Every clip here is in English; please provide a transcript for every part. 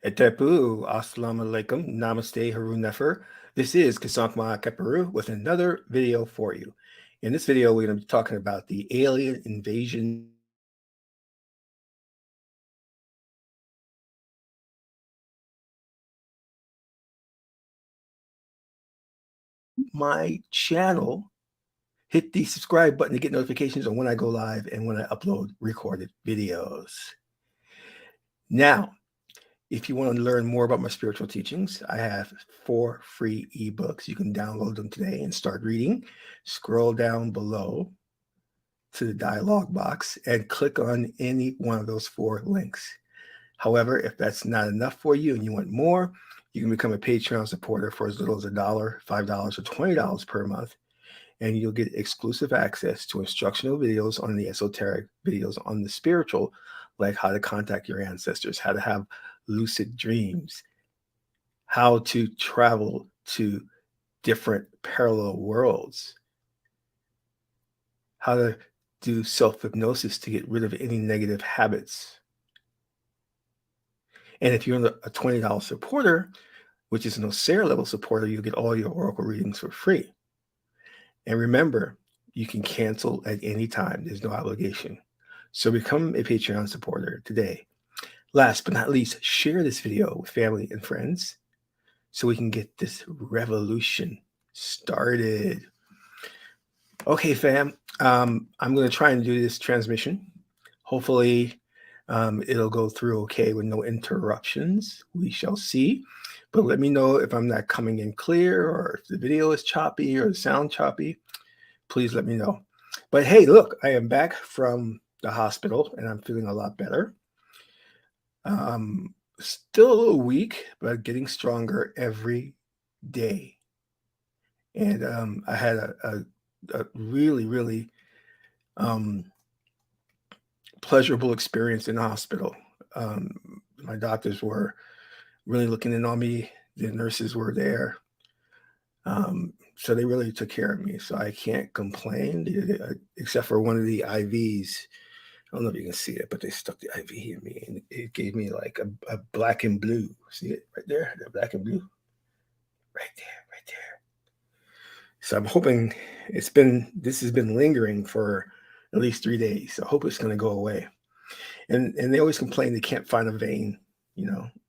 Etepu, Assalamu alaikum, Namaste, Harun Nefer. This is Qesankh Kaparu with another video for you. In this video, we're going to be talking about the alien invasion my channel. Hit the subscribe button to get notifications on when I go live and when I upload recorded videos. Now, if you want to learn more about my spiritual teachings, I have 4 free ebooks. You can download them today and start reading. Scroll down below to the dialog box and click on any one of those 4 links. However, if that's not enough for you and you want more, you can become a Patreon supporter for as little as $1, $5, or $20 per month, and you'll get exclusive access to instructional videos on the esoteric, videos on the spiritual, like how to contact your ancestors, how to have lucid dreams, how to travel to different parallel worlds, how to do self-hypnosis to get rid of any negative habits. And if you're a $20 supporter, which is an Osera level supporter, you'll get all your oracle readings for free. And remember, you can cancel at any time. There's no obligation. So become a Patreon supporter today. Last but not least, share this video with family and friends so we can get this revolution started. Okay, fam, I'm going to try and do this transmission. Hopefully, it'll go through okay with no interruptions. We shall see. But let me know if I'm not coming in clear or if the video is choppy or the sound choppy. Please let me know. But hey, look, I am back from the hospital and I'm feeling a lot better. Still a little weak, but getting stronger every day. And I had a really, really pleasurable experience in the hospital. My doctors were really looking in on me. The nurses were there. So they really took care of me. So I can't complain, except for one of the IVs. I don't know if you can see it, but they stuck the IV in me and it gave me like a black and blue. See it right there? The black and blue? Right there, right there. So I'm hoping this has been lingering for at least 3 days. So I hope it's going to go away. And they always complain they can't find a vein,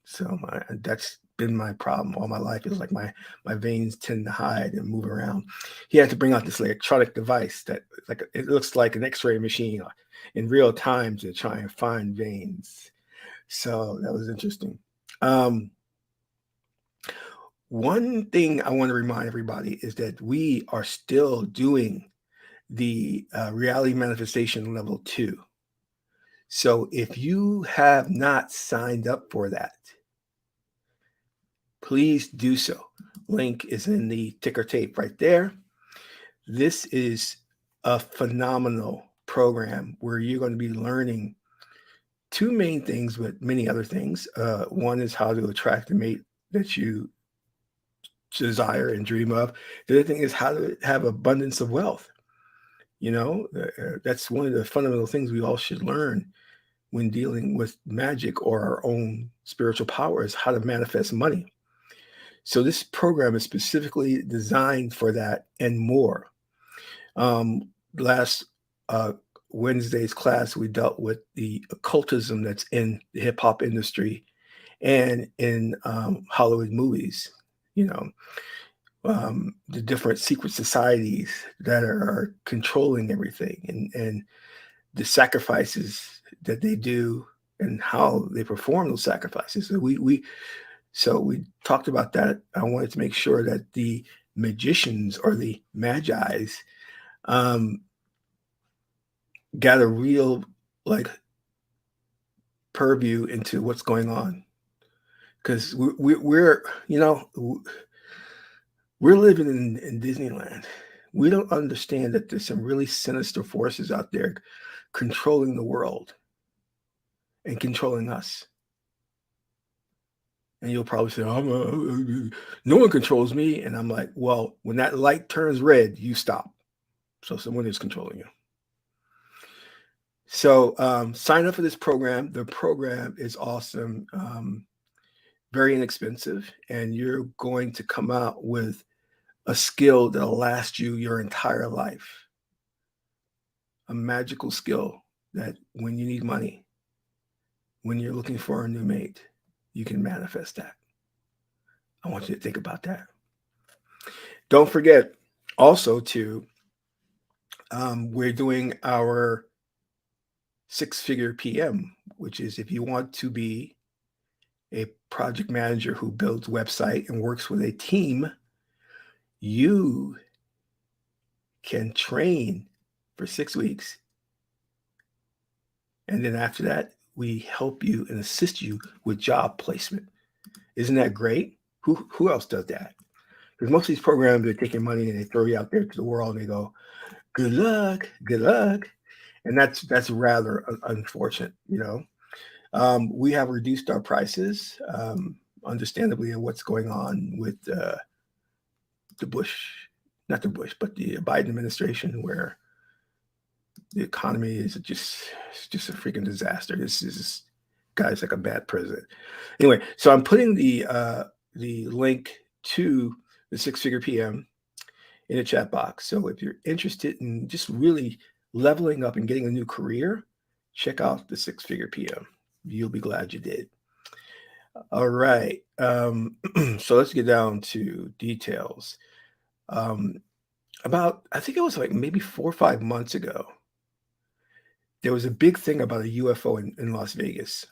So that's been my problem all my life. Is like my veins tend to hide and move around. He had to bring out this electronic device that it looks like an X-ray machine in real time to try and find veins. So that was interesting. One thing I want to remind everybody is that we are still doing the reality manifestation level 2. So if you have not signed up for that, please do so. Link is in the ticker tape right there. This is a phenomenal program where you're going to be learning 2 main things, but many other things. One is how to attract the mate that you desire and dream of. The other thing is how to have abundance of wealth. That's one of the fundamental things we all should learn when dealing with magic or our own spiritual power, is how to manifest money. So this program is specifically designed for that and more. Last Wednesday's class, we dealt with the occultism that's in the hip hop industry and in Hollywood movies, the different secret societies that are controlling everything and the sacrifices that they do and how they perform those sacrifices. So we talked about that. I wanted to make sure that the magicians or the magi's got a real purview into what's going on, because we're living in Disneyland. We don't understand that there's some really sinister forces out there controlling the world and controlling us. And you'll probably say, no one controls me. And I'm like, well, when that light turns red, you stop. So someone is controlling you. So sign up for this program. The program is awesome. very inexpensive, and you're going to come out with a skill that'll last you your entire life. A magical skill that when you need money, when you're looking for a new mate, you can manifest that. I want you to think about that. Don't forget also to, we're doing our 6-figure PM, which is if you want to be a project manager who builds website and works with a team, you can train for 6 weeks. And then after that, we help you and assist you with job placement. Isn't that great? Who else does that? Because most of these programs, they're taking money and they throw you out there to the world and they go, good luck, good luck. And that's rather unfortunate, you know. We have reduced our prices, understandably, of what's going on with the Biden administration, where the economy is just a freaking disaster. This guy's like a bad president. Anyway, so I'm putting the link to the 6-figure PM in the chat box. So if you're interested in just really leveling up and getting a new career, check out the 6-figure PM. You'll be glad you did. All right. So let's get down to details. About, I think it was like maybe 4 or 5 months ago, there was a big thing about a UFO in Las Vegas.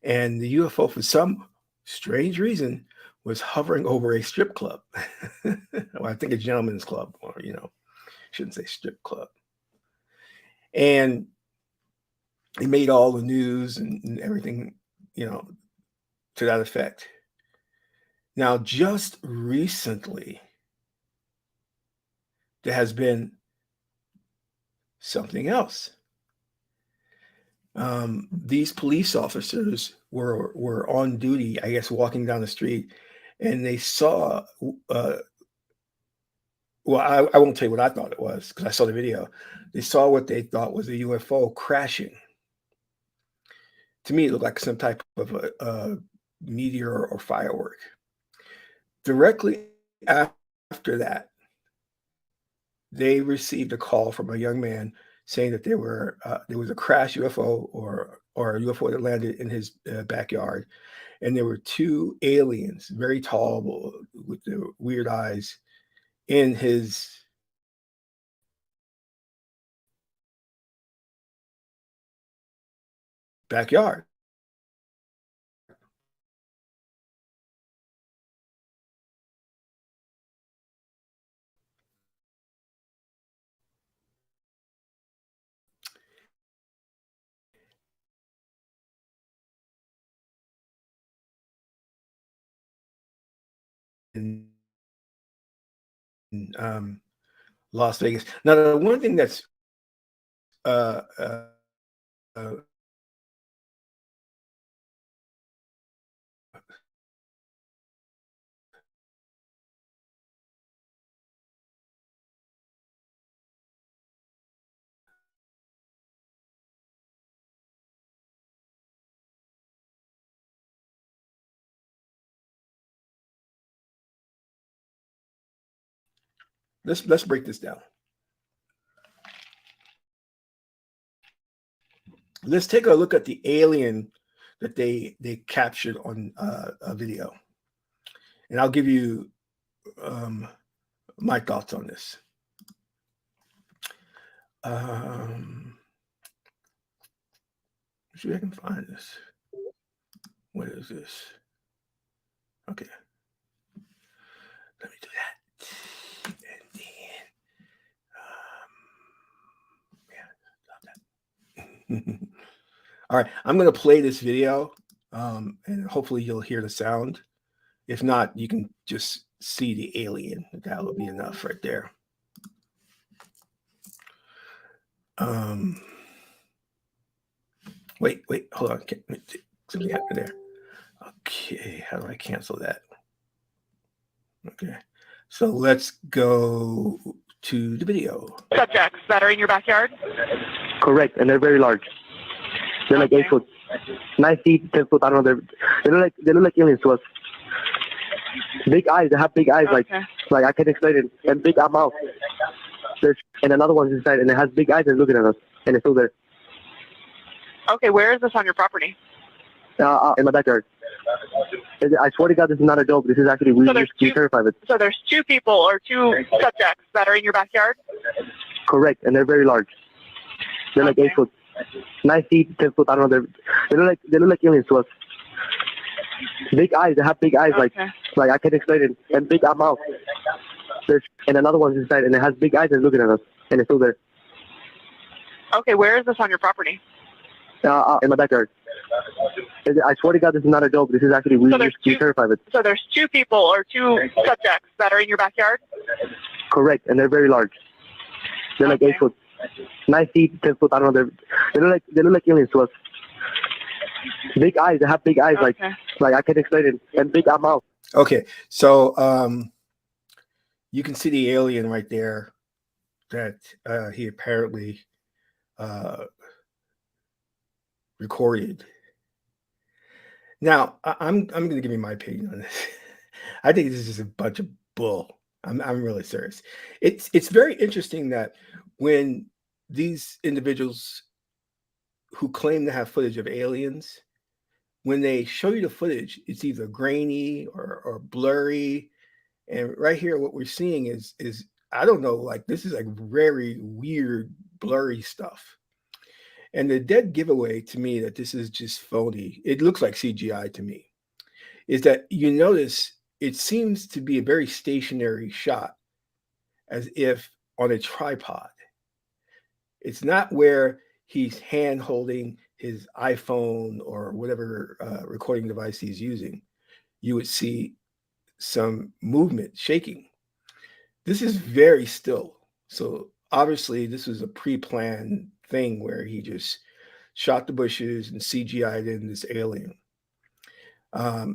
And the UFO, for some strange reason, was hovering over a strip club. Well, I think a gentleman's club, or, you know, shouldn't say strip club. And it made all the news and everything, you know, to that effect. Now, just recently, there has been something else. These police officers were on duty, I guess, walking down the street, and they saw, well, I won't tell you what I thought it was because I saw the video. They saw what they thought was a UFO crashing. To me, it looked like some type of a meteor or firework. Directly after that, they received a call from a young man saying that there was a crash UFO or a UFO that landed in his backyard, and there were 2 aliens, very tall with the weird eyes, in his backyard. In Las Vegas. Now, the one thing that's uh, uh, uh, let's break this down. Let's take a look at the alien that they captured on a video, and I'll give you my thoughts on this. See if I can find this. What is this? Okay, let me do that, and then yeah, stop that. All right, I'm going to play this video, and hopefully you'll hear the sound. If not, you can just see the alien. That will be enough right there. Wait, hold on. Something happened there. Okay, how do I cancel that? Okay, so let's go to the video. Subjects that are in your backyard? Correct, and they're very large. They're like 8 foot, 9 feet, 10 foot. I don't know. They look like aliens to us. Big eyes. They have big eyes. Like I can't explain it. And big mouth. And another one's inside, and it has big eyes and looking at us, and it's still there. Okay, where is this on your property? In my backyard. I swear to God, this is not a joke. This is actually we terrified of it. So there's 2 people or 2 subjects that are in your backyard? Correct, and they're very large. They're like 8 foot, 9 feet, 10 foot. I don't know. They look like aliens to us. Big eyes. They have big eyes. Like I can't explain it. And big mouth. And another one's inside, and it has big eyes and looking at us, and it's still there. Okay, where is this on your property? In my backyard. I swear to God, this is not a joke. This is actually we terrified of it. So there's 2 people or 2 subjects that are in your backyard? Correct, and they're very large. They're like 8 foot, 9 feet, 10 foot. I don't know. They look like aliens to us. Big eyes. They have big eyes. Like I can't explain it. And big mouth. Okay, so you can see the alien right there that he apparently recorded. Now, I'm going to give you my opinion on this. I think this is a bunch of bull. I'm really serious. It's very interesting that when these individuals who claim to have footage of aliens, when they show you the footage, it's either grainy or blurry. And right here, what we're seeing is I don't know, like this is like very weird, blurry stuff. And the dead giveaway to me that this is just phony, it looks like CGI to me, is that you notice it seems to be a very stationary shot, as if on a tripod. It's not where he's hand holding his iPhone or whatever recording device he's using. You would see some movement, shaking. This is very still. So obviously this was a pre-planned thing where he just shot the bushes and CGI'd in this alien.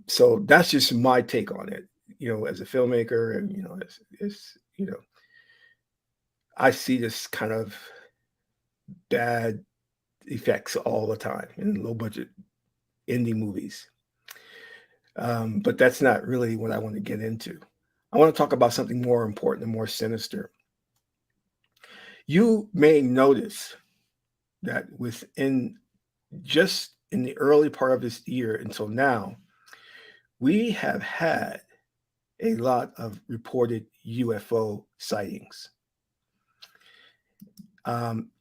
So that's just my take on it, as a filmmaker, and, as I see this kind of bad effects all the time in low budget indie movies. But that's not really what I want to get into. I want to talk about something more important and more sinister. You may notice that just in the early part of this year until now, we have had a lot of reported UFO sightings.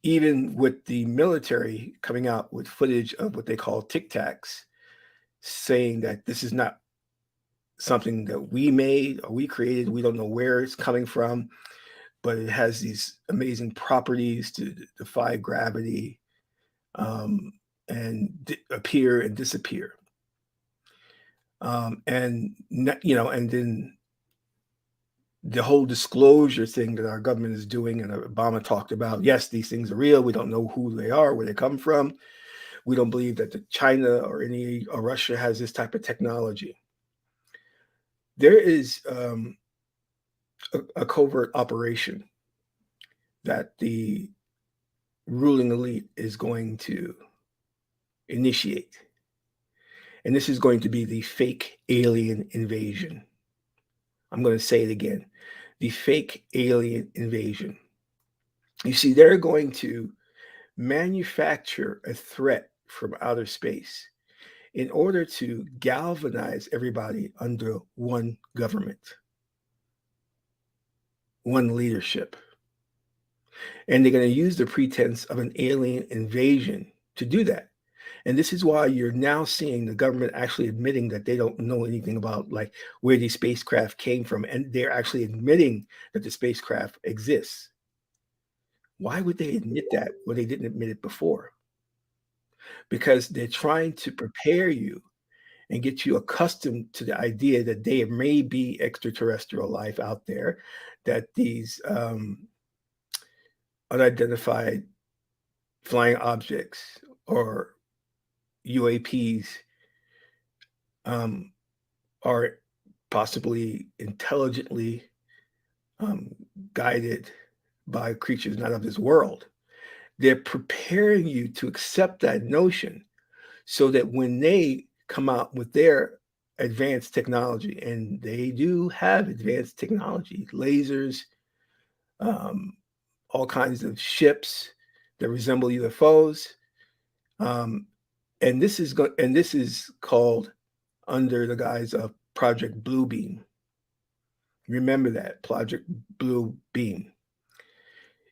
Even with the military coming out with footage of what they call Tic Tacs, saying that this is not something that we made or we created. We don't know where it's coming from, but it has these amazing properties to defy gravity, and appear and disappear. And then the whole disclosure thing that our government is doing, and Obama talked about, yes, these things are real. We don't know who they are, where they come from. We don't believe that China or Russia has this type of technology. There is a covert operation that the ruling elite is going to initiate. And this is going to be the fake alien invasion. I'm going to say it again. The fake alien invasion. You see, they're going to manufacture a threat from outer space in order to galvanize everybody under one government, one leadership. And they're going to use the pretense of an alien invasion to do that. And this is why you're now seeing the government actually admitting that they don't know anything about like where these spacecraft came from. And they're actually admitting that the spacecraft exists. Why would they admit that when they didn't admit it before? Because they're trying to prepare you and get you accustomed to the idea that there may be extraterrestrial life out there, that these unidentified flying objects or UAPs are possibly intelligently guided by creatures not of this world. they're preparing you to accept that notion so that when they come out with their advanced technology, and they do have advanced technology, lasers, um, all kinds of ships that resemble UFOs, um, and this is called under the guise of Project Bluebeam. Remember that Project Bluebeam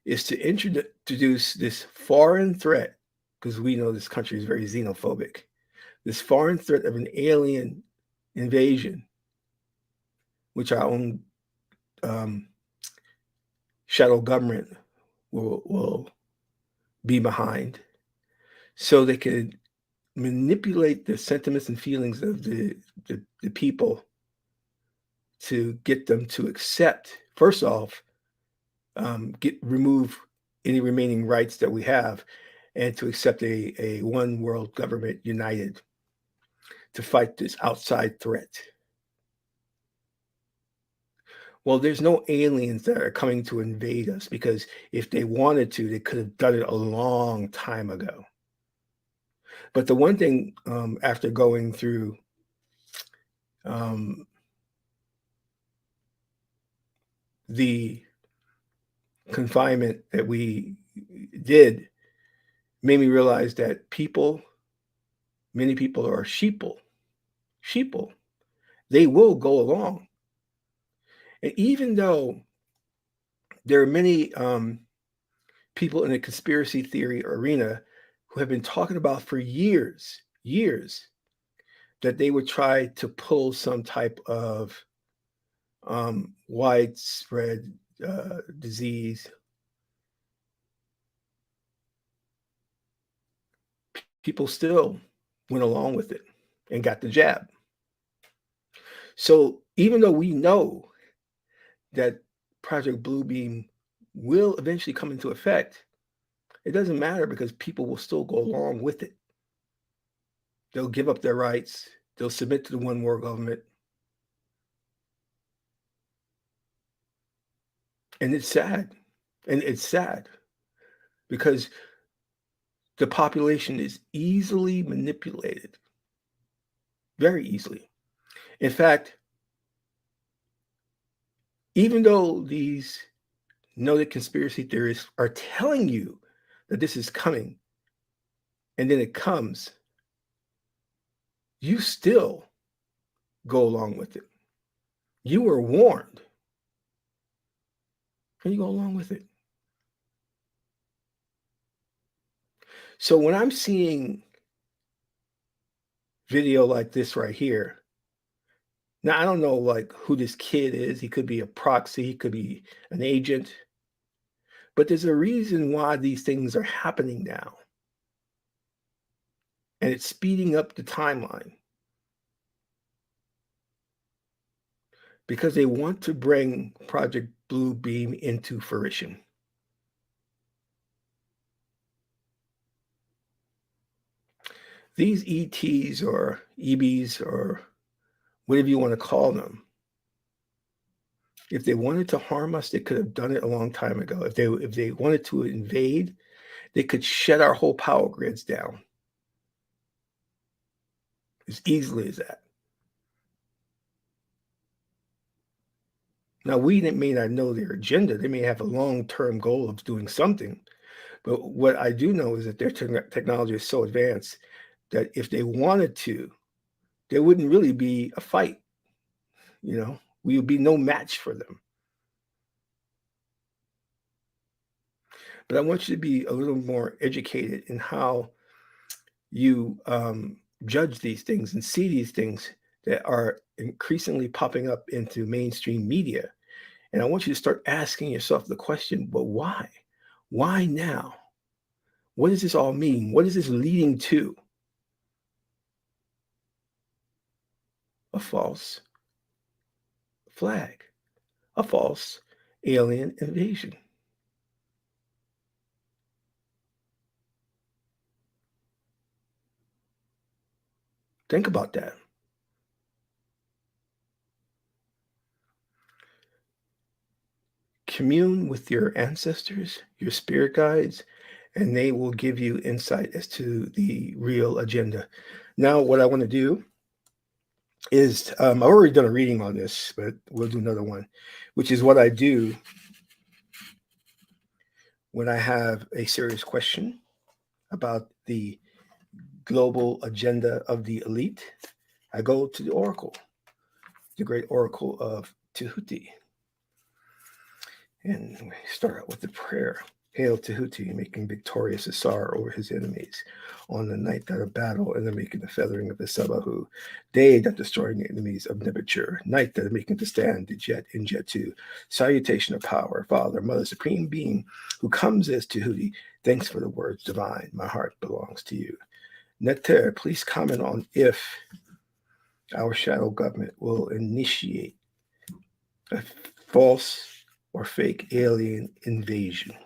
is to introduce this foreign threat, because we know this country is very xenophobic, this foreign threat of an alien invasion, which our own shadow government will be behind, so they can manipulate the sentiments and feelings of the people to get them to accept, first off, remove any remaining rights that we have, and to accept a one world government united to fight this outside threat. Well, there's no aliens that are coming to invade us, because if they wanted to, they could have done it a long time ago. But the one thing, after going through the confinement that we did, made me realize that many people are sheeple. They will go along. And even though there are many people in the conspiracy theory arena who have been talking about for years, that they would try to pull some type of widespread disease, people still went along with it and got the jab. So even though we know that Project Bluebeam will eventually come into effect, it doesn't matter, because people will still go along with it. They'll give up their rights. They'll submit to the one world government. And it's sad. Because the population is easily manipulated, very easily. In fact, even though these noted conspiracy theorists are telling you that this is coming, and then it comes, you still go along with it. You were warned, and you go along with it. So when I'm seeing video like this right here, now I don't know like who this kid is. He could be a proxy, he could be an agent, but there's a reason why these things are happening now. And it's speeding up the timeline, because they want to bring Project Bluebeam into fruition. These ETs or EBs or whatever you want to call them, if they wanted to harm us, they could have done it a long time ago. If they wanted to invade, they could shut our whole power grids down as easily as that. Now, we may not know their agenda. They may have a long-term goal of doing something. But what I do know is that their technology is so advanced that if they wanted to, there wouldn't really be a fight. We would be no match for them. But I want you to be a little more educated in how you judge these things and see these things that are increasingly popping up into mainstream media. And I want you to start asking yourself the question, but why? Why now? What does this all mean? What is this leading to? A false flag, a false alien invasion. Think about that. Commune with your ancestors, your spirit guides, and they will give you insight as to the real agenda. Now, what I want to do is, I've already done a reading on this, but we'll do another one, which is what I do when I have a serious question about the global agenda of the elite. I go to the oracle, the great oracle of Tehuti. And we start out with the prayer. Hail Tehuti, making victorious Asar over his enemies, on the night that of battle, and the making the feathering of the Sabahu, day that destroying the enemies of Nebuchadnezzar, night that making to stand the jet in jet 2. Salutation of power, Father, Mother, Supreme Being, who comes as Tehuti. Thanks for the words divine. My heart belongs to you. Neter, please comment on if our shadow government will initiate a false or fake alien invasion.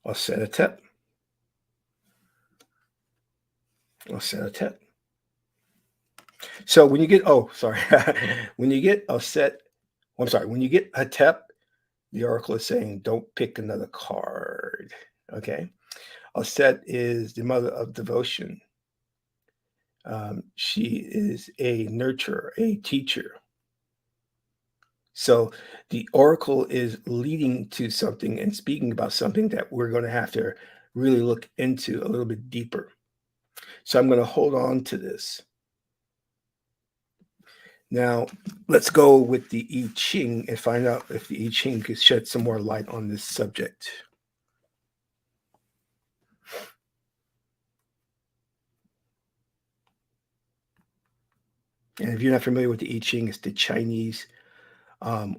I'll set a tip. So when you get, when you get when you get a tip, the oracle is saying, don't pick another card. Okay. Aset is the mother of devotion. She is a nurturer, a teacher. So the oracle is leading to something and speaking about something that we're going to have to really look into a little bit deeper. So I'm going to hold on to this. Now, let's go with the I-ching and find out if the I-ching could shed some more light on this subject. And if you're not familiar with the I-ching, it's the Chinese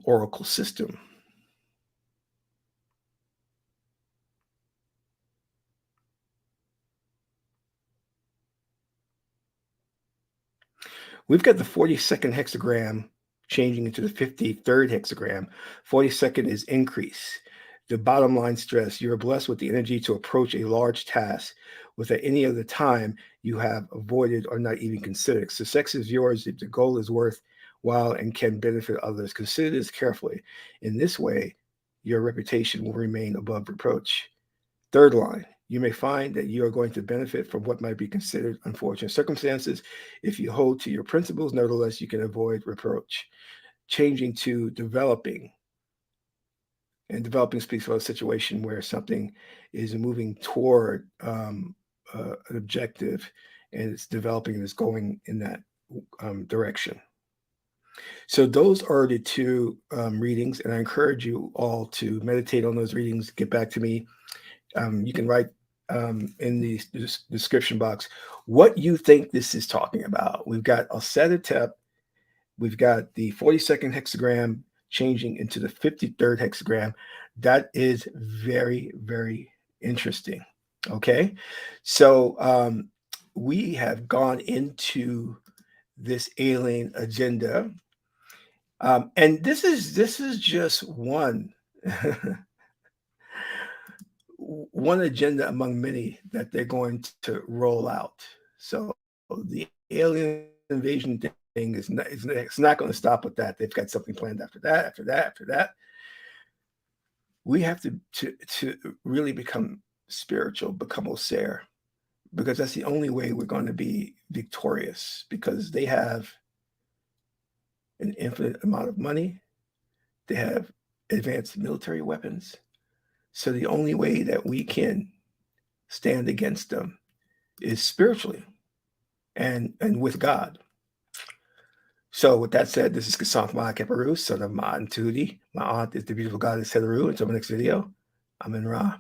oracle system. We've got the 42nd hexagram changing into the 53rd hexagram. 42nd is increase. The bottom line stress, you're blessed with the energy to approach a large task without any other time you have avoided or not even considered. Success is yours if the goal is worthwhile and can benefit others. Consider this carefully. In this way, your reputation will remain above reproach. Third line, you may find that you are going to benefit from what might be considered unfortunate circumstances. If you hold to your principles, nevertheless, you can avoid reproach. Changing to developing. And developing speaks about a situation where something is moving toward an objective and it's developing and it's going in that direction. So those are the two readings, and I encourage you all to meditate on those readings. Get back to me. You can write in the description box what you think this is talking about. We've got Alcetatep, we've got the 42nd hexagram changing into the 53rd hexagram. That is very, very interesting. Okay, so we have gone into this alien agenda, and this is just one. One agenda among many that they're going to roll out. So the alien invasion thing is not, it's not going to stop with that. They've got something planned after that. We have to really become spiritual, become Osir, because that's the only way we're going to be victorious, because they have an infinite amount of money. They have advanced military weapons. So the only way that we can stand against them is spiritually and with God. So with that said, this is Qesankh Ma Keperu, son of Ma and Tudi. My aunt is the beautiful goddess Heteru. Until my next video, I'm in Ra.